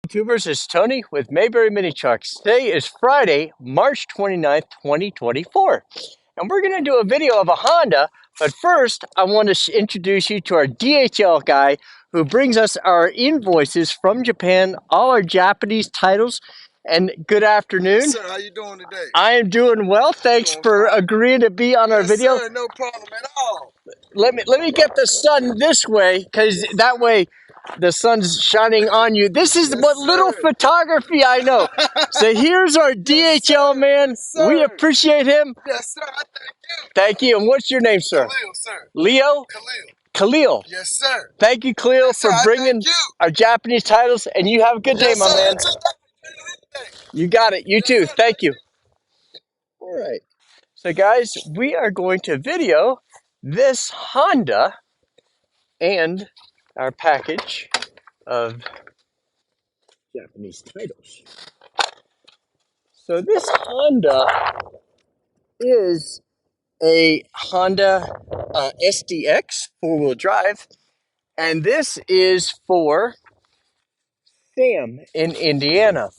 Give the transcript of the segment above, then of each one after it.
YouTubers, it's Tony with Mayberry Mini Trucks. Today is Friday, March 29th, 2024. And we're going to do a video of a Honda, but first I want to introduce you to our DHL guy who brings us our invoices from Japan, all our Japanese titles. And good afternoon. Yes, sir. How you doing today? I am doing well. Thanks for agreeing to be on our video. Sir, no problem at all. Let me get the sun this way, because that way the sun's shining on you. This is what little photography I know. So here's our DHL man. We appreciate him. Yes, sir. I thank you. Thank you. And what's your name, sir? Khalil, sir. Leo? Khalil. Yes, sir. Thank you, Khalil, for bringing our Japanese titles. And you have a good day, my man. You got it. You too. Thank you. All right. So, guys, we are going to video this Honda and our package of Japanese titles. So this Honda is a Honda SDX four-wheel drive, and this is for Sam in Indiana.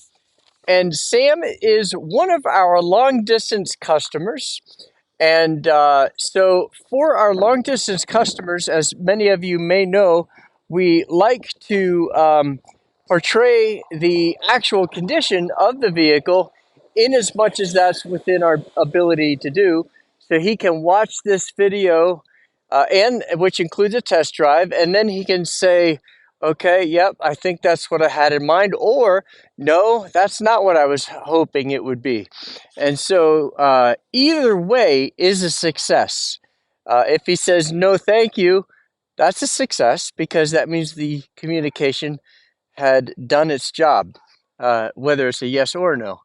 And Sam is one of our long-distance customers. And so for our long-distance customers, as many of you may know, we like to portray the actual condition of the vehicle in as much as that's within our ability to do. So he can watch this video, and which includes a test drive, and then he can say, okay, yep, I think that's what I had in mind, or no, that's not what I was hoping it would be. And so either way is a success. If he says no thank you, that's a success, because that means the communication had done its job, whether it's a yes or a no.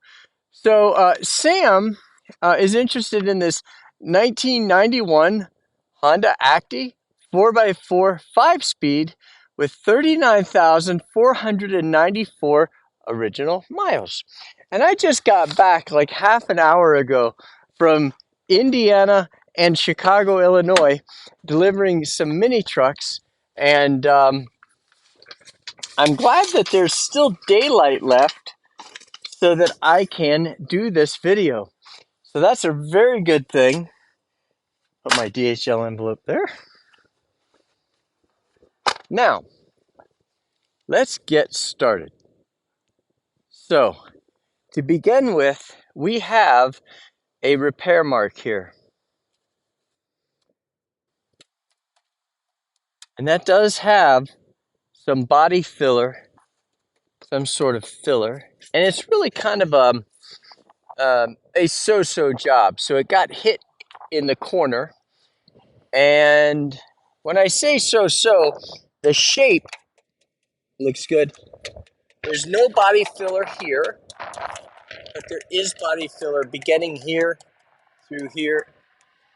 So Sam is interested in this 1991 Honda ACTY 4x4 5-speed with 39,494 original miles. And I just got back like half an hour ago from Indiana and Chicago, Illinois, delivering some mini trucks. And I'm glad that there's still daylight left so that I can do this video. So that's a very good thing. Put my DHL envelope there. Now, let's get started. So, to begin with, we have a repair mark here. And that does have some body filler, some sort of filler. And it's really kind of a so-so job. So it got hit in the corner. And when I say so-so, the shape looks good. There's no body filler here, but there is body filler beginning here, through here,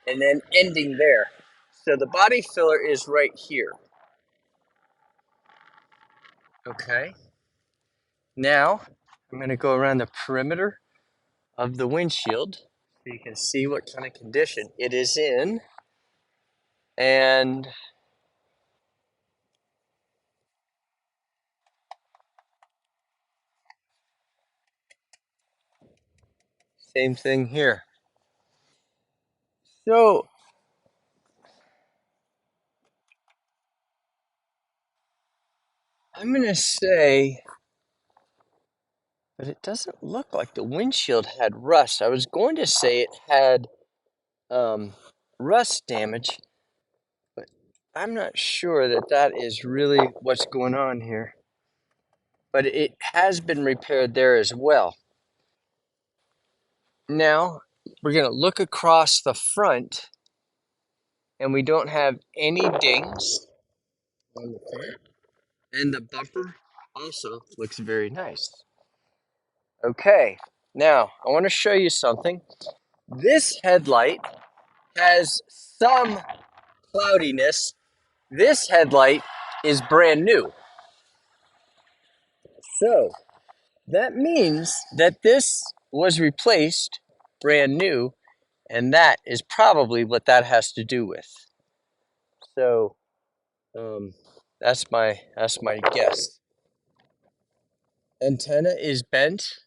and then ending there. So the body filler is right here. Okay. Now, I'm going to go around the perimeter of the windshield so you can see what kind of condition it is in. And same thing here. So I'm going to say that it doesn't look like the windshield had rust. I was going to say it had rust damage, but I'm not sure that that is really what's going on here. But it has been repaired there as well. Now, we're going to look across the front, and we don't have any dings on the front. And the bumper also looks very nice. Okay, now I want to show you something. This headlight has some cloudiness. This headlight is brand new. So that means that this was replaced brand new, and that is probably what that has to do with. So that's my guess. Antenna is bent.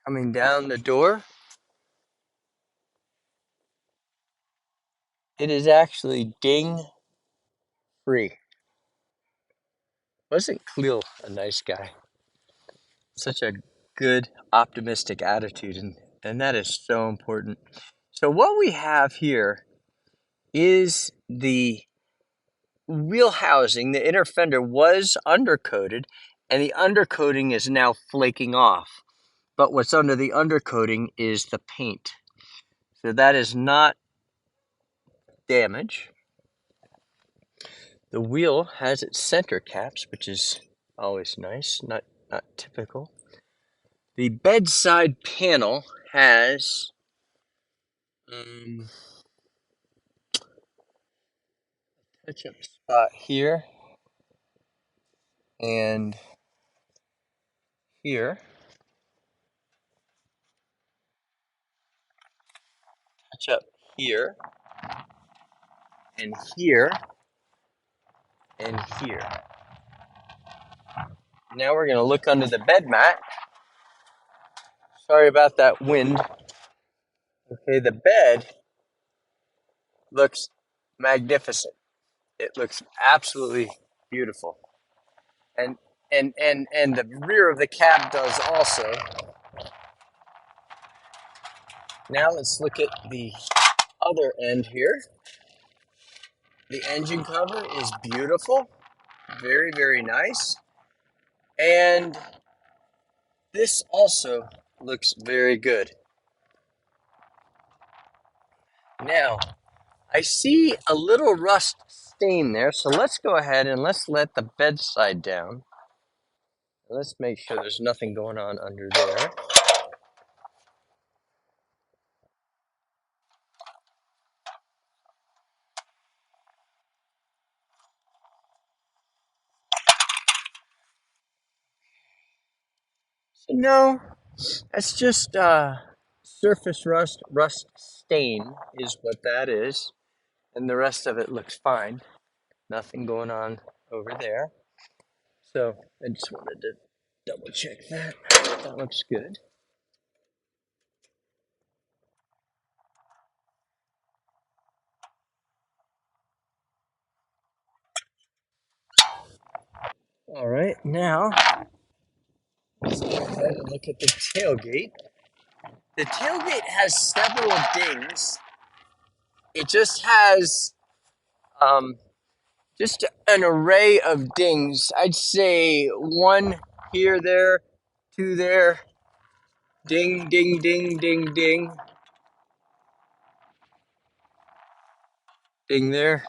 Coming down the door. It is actually ding free. Wasn't Khalil a nice guy? Such a good, optimistic attitude, and that is so important. So what we have here is the wheel housing. The inner fender was undercoated, and the undercoating is now flaking off. But what's under the undercoating is the paint. So that is not damage. The wheel has its center caps, which is always nice, not typical. The bedside panel has touch-up spot here and here. Touch-up here and here and here. Now we're going to look under the bed mat. Sorry about that wind. Okay, the bed looks magnificent. It looks absolutely beautiful. And the rear of the cab does also. Now let's look at the other end here. The engine cover is beautiful. Very, very nice. And this also looks very good. Now, I see a little rust stain there, so let's go ahead and let's let the bedside down. Let's make sure there's nothing going on under there. So no, that's just surface rust stain is what that is. And the rest of it looks fine. Nothing going on over there. So I just wanted to double check that. That looks good. All right, now let's go ahead and look at the tailgate. The tailgate has several dings. It just has just an array of dings. I'd say one here, there, two there, ding, ding, ding, ding, ding, ding there.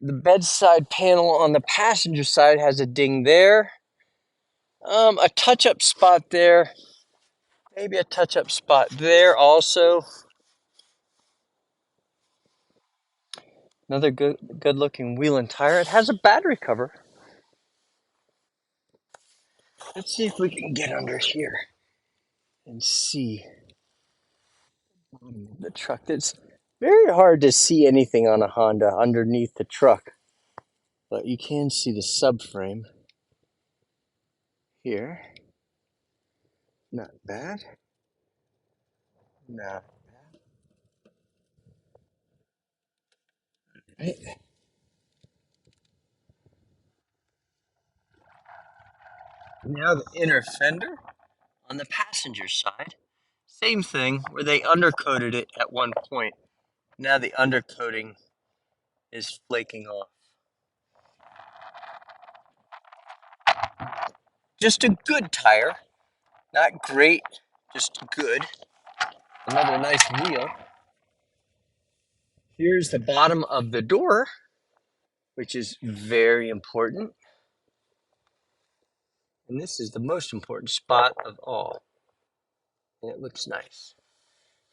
The bedside panel on the passenger side has a ding there. A touch-up spot there. Maybe a touch-up spot there also. Another good-looking wheel and tire. It has a battery cover. Let's see if we can get under here and see the truck. It's very hard to see anything on a Honda underneath the truck, but you can see the subframe here. Not bad. Not bad. Right. Now the inner fender on the passenger side. Same thing where they undercoated it at one point. Now the undercoating is flaking off. Just a good tire. Not great, just good. Another nice wheel. Here's the bottom of the door, which is very important. And this is the most important spot of all. And it looks nice.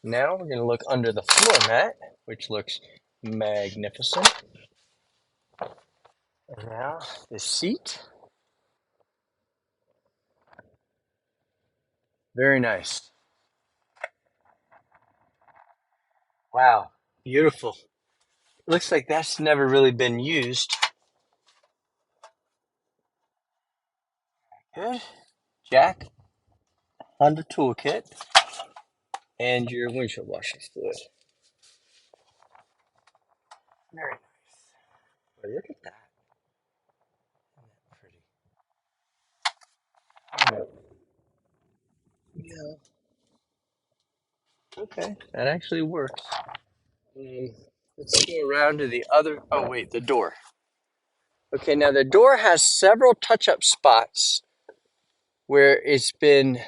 Now we're going to look under the floor mat, which looks magnificent. And now the seat. Very nice. Wow, beautiful. Looks like that's never really been used. Good. Jack, Honda toolkit, and your windshield washer fluid. Very nice. Oh, look at that. Isn't that pretty? Yeah. Okay, that actually works. Um, let's go around to the other. Oh, wait, the door. Okay, now the door has several touch-up spots where it's been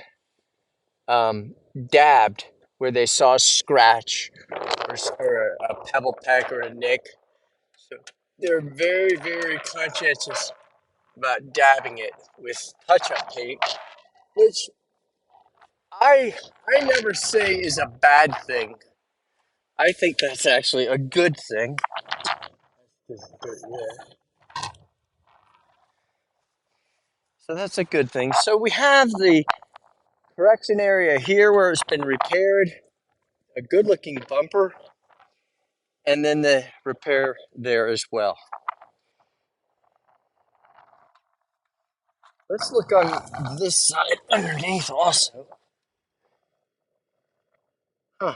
dabbed, where they saw a scratch or a pebble peck or a nick. So they're very, very conscientious about dabbing it with touch-up paint, which I never say is a bad thing. I think that's actually a good thing. So that's a good thing. So we have the correction area here where it's been repaired, a good looking bumper, and then the repair there as well. Let's look on this side underneath also. Huh.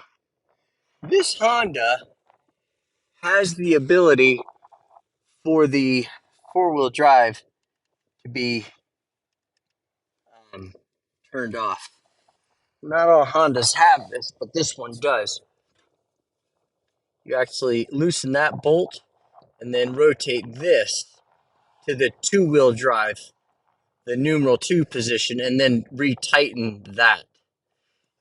This Honda has the ability for the four-wheel drive to be um, turned off. Not all Hondas have this, but this one does. You actually loosen that bolt and then rotate this to the two-wheel drive, the numeral 2 position, and then retighten that.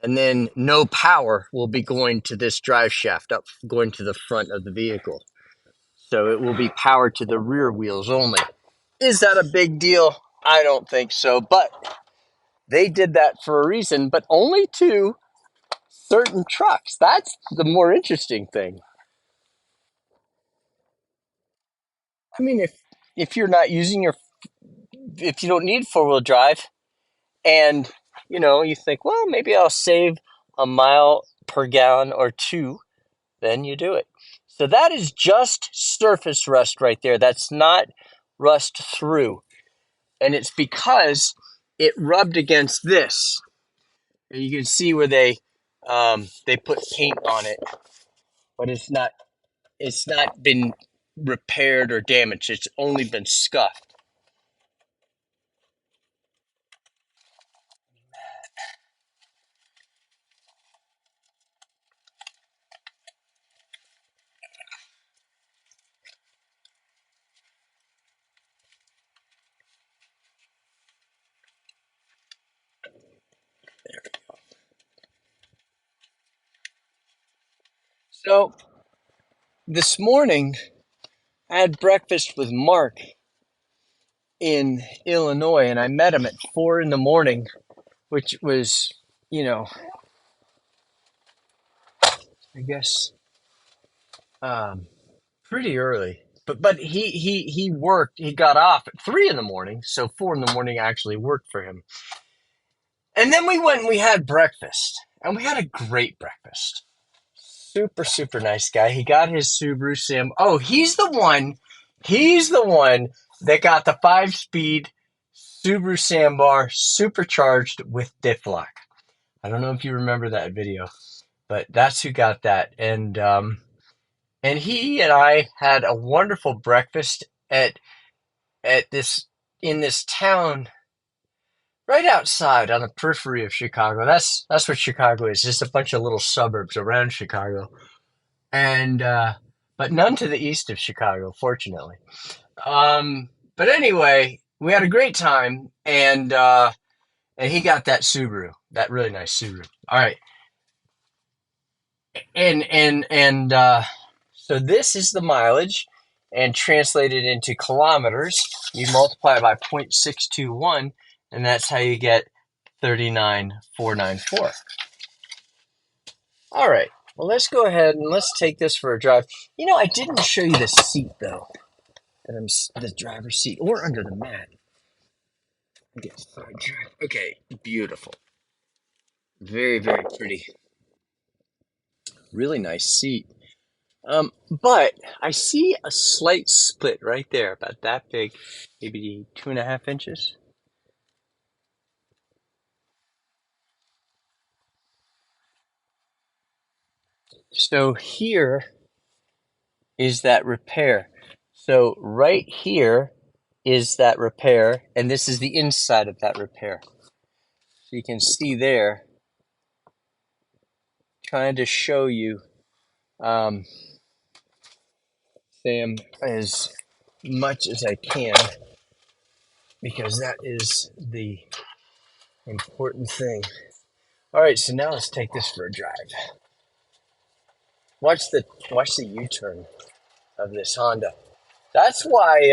And then no power will be going to this drive shaft up, going to the front of the vehicle. So it will be powered to the rear wheels only. Is that a big deal? I don't think so, but they did that for a reason, but only to certain trucks. That's the more interesting thing. I mean, if you're not using if you don't need four-wheel drive, and you think, well, maybe I'll save a mile per gallon or two, then you do it. So that is just surface rust right there. That's not rust through. And it's because it rubbed against this. And you can see where they put paint on it, but it's not been repaired or damaged. It's only been scuffed. So this morning I had breakfast with Mark in Illinois, and I met him at 4 in the morning, which was, I guess, pretty early. But he worked. He got off at 3 in the morning, so 4 in the morning actually worked for him. And then we went and we had breakfast, and we had a great breakfast. Super, super nice guy. He got his Subaru Sim. Oh, he's the one that got the 5-speed Subaru Sambar supercharged with diff lock. I don't know if you remember that video, but that's who got that. And he and I had a wonderful breakfast at this in this town right outside on the periphery of Chicago. That's what Chicago is. Just a bunch of little suburbs around Chicago, and but none to the east of Chicago, fortunately. But anyway, we had a great time, and he got that Subaru, that really nice Subaru. All right, and so this is the mileage, and translated into kilometers, you multiply it by 0.621, and that's how you get 39,494. All right, well, let's go ahead and let's take this for a drive. I didn't show you the seat though, the driver's seat, or under the mat. Okay, beautiful, very, very pretty. Really nice seat. But I see a slight split right there, about that big, maybe 2.5 inches. So here is that repair. So right here is that repair, and this is the inside of that repair. So you can see there, trying to show you, Sam, as much as I can, because that is the important thing. All right, so now let's take this for a drive. Watch the U-turn of this Honda. That's why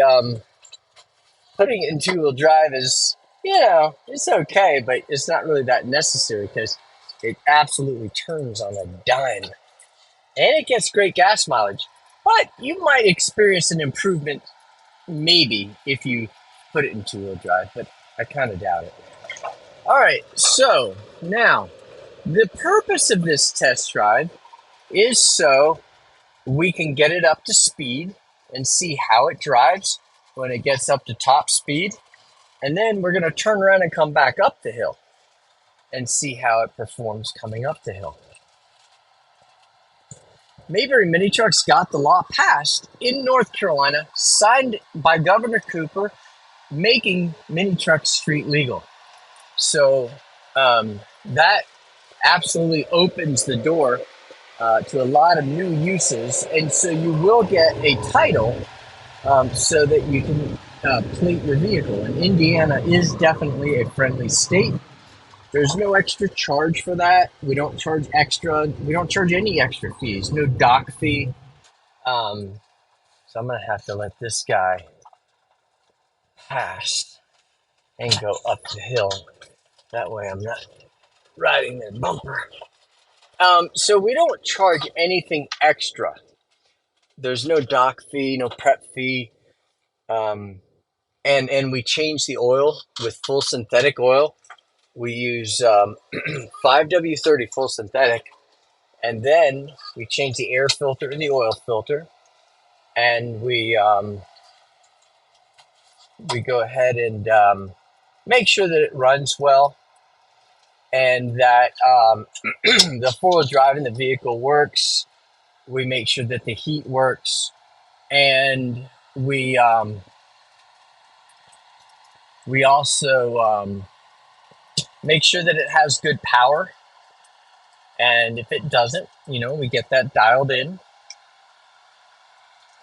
putting it in two-wheel drive is, it's okay, but it's not really that necessary because it absolutely turns on a dime. And it gets great gas mileage. But you might experience an improvement, maybe, if you put it in two-wheel drive, but I kind of doubt it. All right, so now the purpose of this test drive is so we can get it up to speed and see how it drives when it gets up to top speed. And then we're going to turn around and come back up the hill and see how it performs coming up the hill. Mayberry Mini Trucks got the law passed in North Carolina, signed by Governor Cooper, making mini trucks street legal. So that absolutely opens the door to a lot of new uses. And so you will get a title so that you can plate your vehicle. And Indiana is definitely a friendly state. There's no extra charge for that. We don't charge extra. We don't charge any extra fees. No dock fee. So I'm going to have to let this guy pass and go up the hill. That way I'm not riding the bumper. So we don't charge anything extra. There's no dock fee, no prep fee. And we change the oil with full synthetic oil. We use 5W30 full synthetic. And then we change the air filter and the oil filter. And we go ahead and make sure that it runs well and that the four-wheel drive in the vehicle works. We make sure that the heat works, and we also make sure that it has good power. And if it doesn't, we get that dialed in,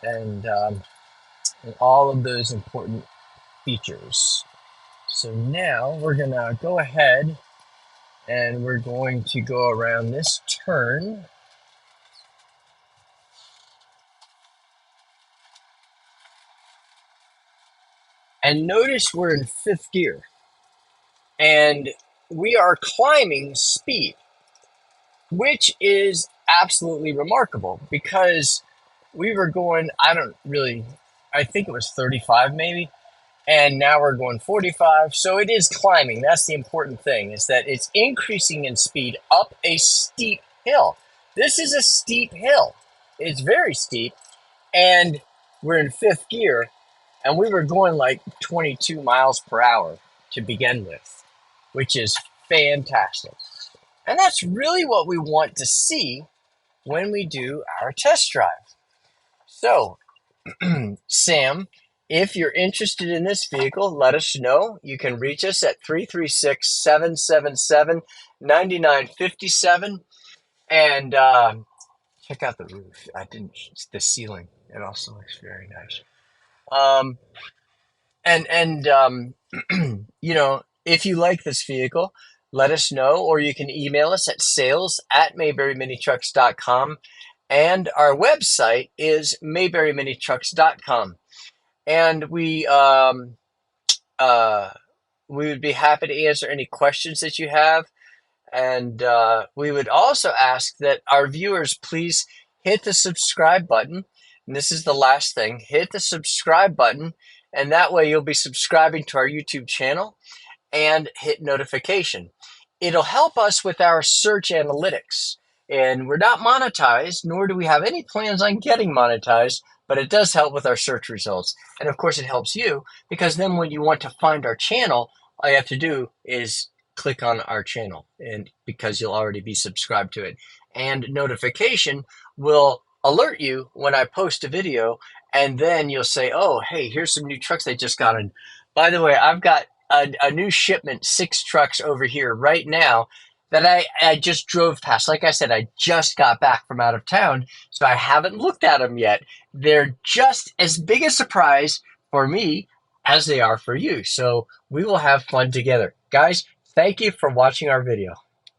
and all of those important features. So now we're gonna go ahead and we're going to go around this turn. And notice we're in fifth gear. And we are climbing speed, which is absolutely remarkable because we were going, I think it was 35 maybe. And now we're going 45. So it is climbing. That's the important thing, is that it's increasing in speed up a steep hill. This is a steep hill. It's very steep. And we're in fifth gear. And we were going like 22 miles per hour to begin with, which is fantastic. And that's really what we want to see when we do our test drive. So, Sam, if you're interested in this vehicle, let us know. You can reach us at 336-777-9957. And check out the roof. The ceiling. It also looks very nice. If you like this vehicle, let us know, or you can email us at sales@mayberryminitrucks.com. And our website is mayberryminitrucks.com. And we would be happy to answer any questions that you have. And we would also ask that our viewers please hit the subscribe button. And this is the last thing. Hit the subscribe button, and that way you'll be subscribing to our YouTube channel, and hit notification. It'll help us with our search analytics And we're not monetized, nor do we have any plans on getting monetized, but it does help with our search results. And of course, it helps you because then when you want to find our channel, all you have to do is click on our channel, and because you'll already be subscribed to it. And notification will alert you when I post a video, and then you'll say, oh, hey, here's some new trucks they just got in. By the way, I've got a new shipment, 6 trucks over here right now that I just drove past. Like I said, I just got back from out of town, so I haven't looked at them yet. They're just as big a surprise for me as they are for you. So we will have fun together. Guys, thank you for watching our video.